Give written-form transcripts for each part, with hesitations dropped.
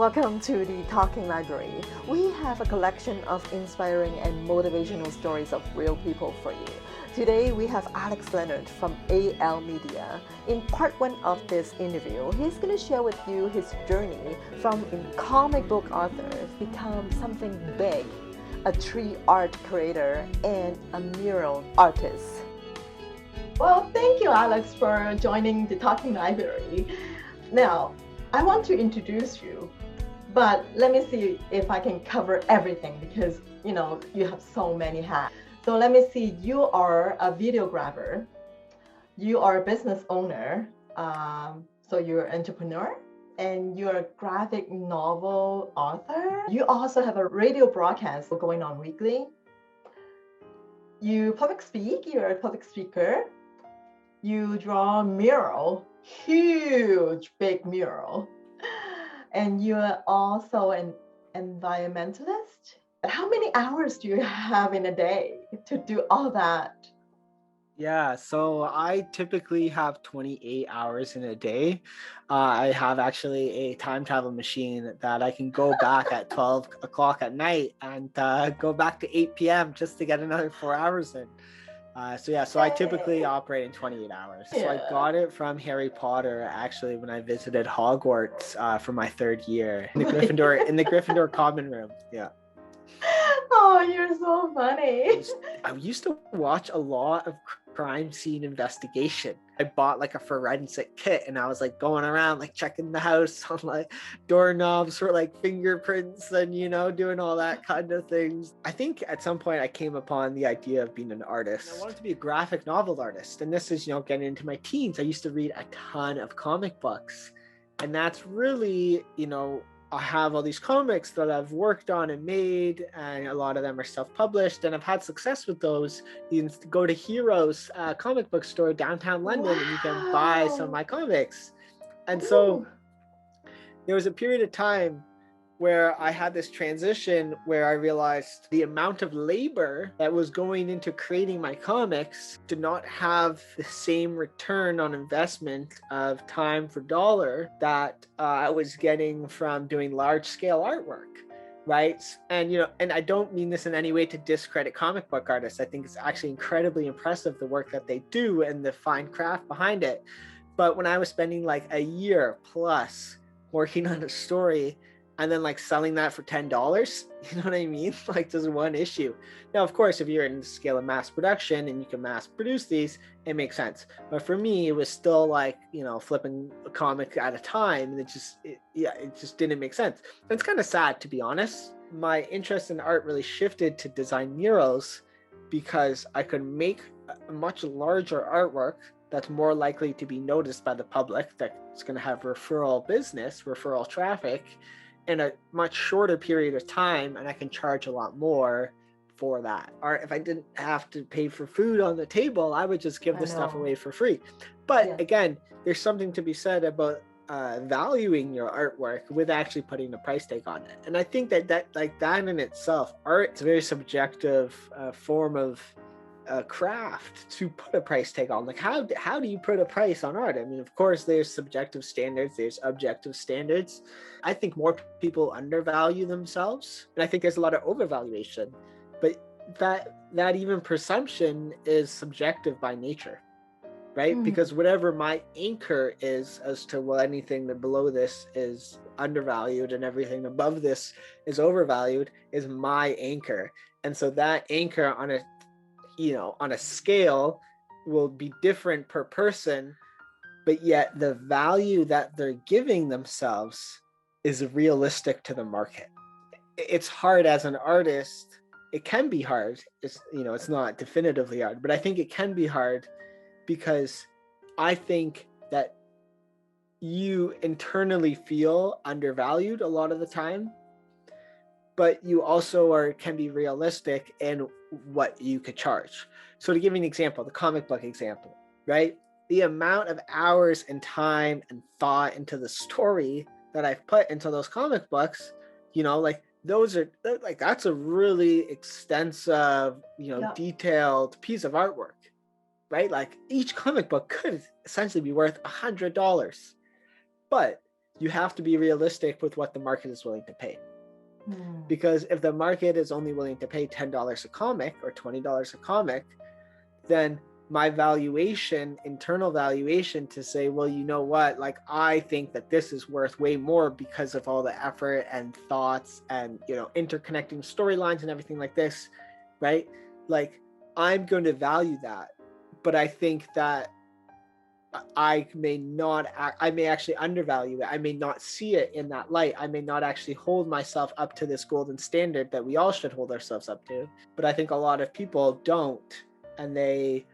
Welcome to the Talking Library. We have a collection of inspiring and motivational stories of real people for you. Today we have Leonard from AL Media. In part one of this interview, he's going to share with you his journey from a comic book author become something big, a tree art creator, and a mural artist. Well, thank you, Alex, for joining the Talking Library. Now, I want to introduce you, but let me see if I can cover everything because, you have so many hats. So let me see, you are a videographer, you are a business owner, so you're an entrepreneur, and you're a graphic novel author. You also have a radio broadcast going on weekly. You public speak, you're a public speaker. You draw mural, huge, big mural. And you're also an environmentalist. How many hours do you have in a day to do all that? Yeah, so I typically have 28 hours in a day. I have actually a time travel machine that I can go back at 12 o'clock at night and go back to 8 p.m. just to get another 4 hours in. So I typically operate in 28 hours. So I got it from Harry Potter actually when I visited Hogwarts for my third year in the Gryffindor common room. Yeah. Oh, you're so funny. I used to watch a lot of crime scene investigation. I bought like a forensic kit and I was like going around like checking the house on like doorknobs for like fingerprints and doing all that kind of things. I think at some point I came upon the idea of being an artist. I wanted to be a graphic novel artist, and this is getting into my teens. I used to read a ton of comic books, and that's really I have all these comics that I've worked on and made, and a lot of them are self-published, and I've had success with those. You can go to Heroes comic book store downtown London, and you can buy some of my comics. And so there was a period of time where I had this transition where I realized the amount of labor that was going into creating my comics did not have the same return on investment of time for dollar that I was getting from doing large scale artwork. Right. And I don't mean this in any way to discredit comic book artists. I think it's actually incredibly impressive, the work that they do and the fine craft behind it. But when I was spending like a year plus working on a story and then like selling that for $10, you know what I mean? Like just one issue. Now, of course, if you're in the scale of mass production and you can mass produce these, it makes sense. But for me, it was still like, flipping a comic at a time. And it just didn't make sense. And it's kind of sad, to be honest. My interest in art really shifted to design murals because I could make a much larger artwork that's more likely to be noticed by the public, that's going to have referral traffic, in a much shorter period of time, and I can charge a lot more for that. Or if I didn't have to pay for food on the table, I would just give the stuff away for free. But again, there's something to be said about valuing your artwork with actually putting a price tag on it. And I think that in itself, art is a very subjective form of craft to put a price tag on. Like how do you put a price on art? I mean, of course there's subjective standards, there's objective standards. I think more people undervalue themselves, and I think there's a lot of overvaluation, but that even presumption is subjective by nature, right? Because whatever my anchor is as to anything that below this is undervalued and everything above this is overvalued is my anchor. And so that anchor on a scale will be different per person, but yet the value that they're giving themselves is realistic to the market. It's hard as an artist. It can be hard. It's not definitively hard, but I think it can be hard because I think that you internally feel undervalued a lot of the time, but you also can be realistic in what you could charge. So to give you an example, the comic book example, right? The amount of hours and time and thought into the story that I've put into those comic books, that's a really extensive, detailed piece of artwork, right? Like each comic book could essentially be worth $100, but you have to be realistic with what the market is willing to pay. Because if the market is only willing to pay $10 a comic or $20 a comic, then my valuation, internal valuation to say, well, you know what, like, I think that this is worth way more because of all the effort and thoughts and, you know, interconnecting storylines and everything like this, right? Like, I'm going to value that. But I think that I may actually undervalue it. I may not see it in that light. I may not actually hold myself up to this golden standard that we all should hold ourselves up to. But I think a lot of people don't, and they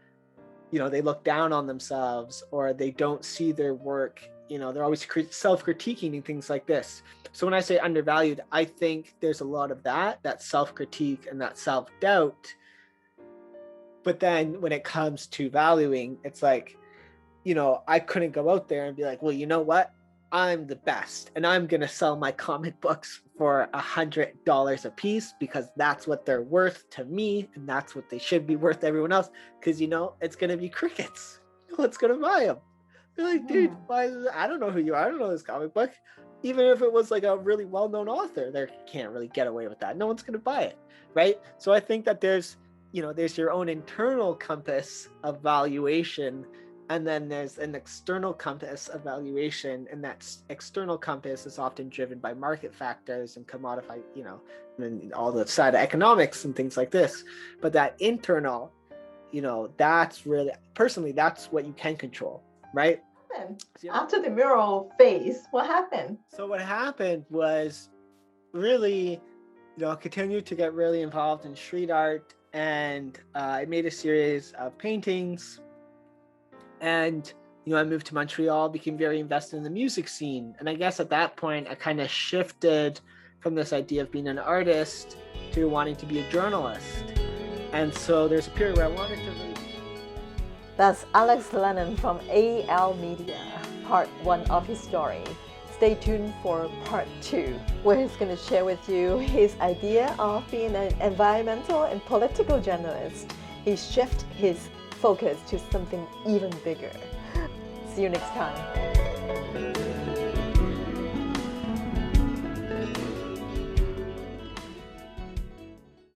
look down on themselves, or they don't see their work. You know, they're always self-critiquing and things like this. So when I say undervalued, I think there's a lot of that self-critique and that self-doubt. But then when it comes to valuing, it's like, you know, I couldn't go out there and be like, well, you know what? I'm the best, and I'm going to sell my comic books for $100 a piece because that's what they're worth to me, and that's what they should be worth to everyone else. Because, you know, it's going to be crickets. No one's going to buy them. They're like, dude, I don't know who you are. I don't know this comic book. Even if it was like a really well-known author, they can't really get away with that. No one's going to buy it, right? So I think that there's your own internal compass of valuation, and then there's an external compass of valuation, and that external compass is often driven by market factors and commodify, you know, and all the side of economics and things like this. But that internal, you know, that's really, personally, that's what you can control, right? After the mural phase, what happened? So what happened was really, you know, I continued to get really involved in street art, and I made a series of paintings. And, you know, I moved to Montreal, became very invested in the music scene. And I guess at that point, I kind of shifted from this idea of being an artist to wanting to be a journalist. And so there's a period where I wanted to read. That's Alex Leonard from AL Media, part 1 of his story. Stay tuned for part 2, where he's going to share with you his idea of being an environmental and political journalist. He shifted his focus to something even bigger. See you next time.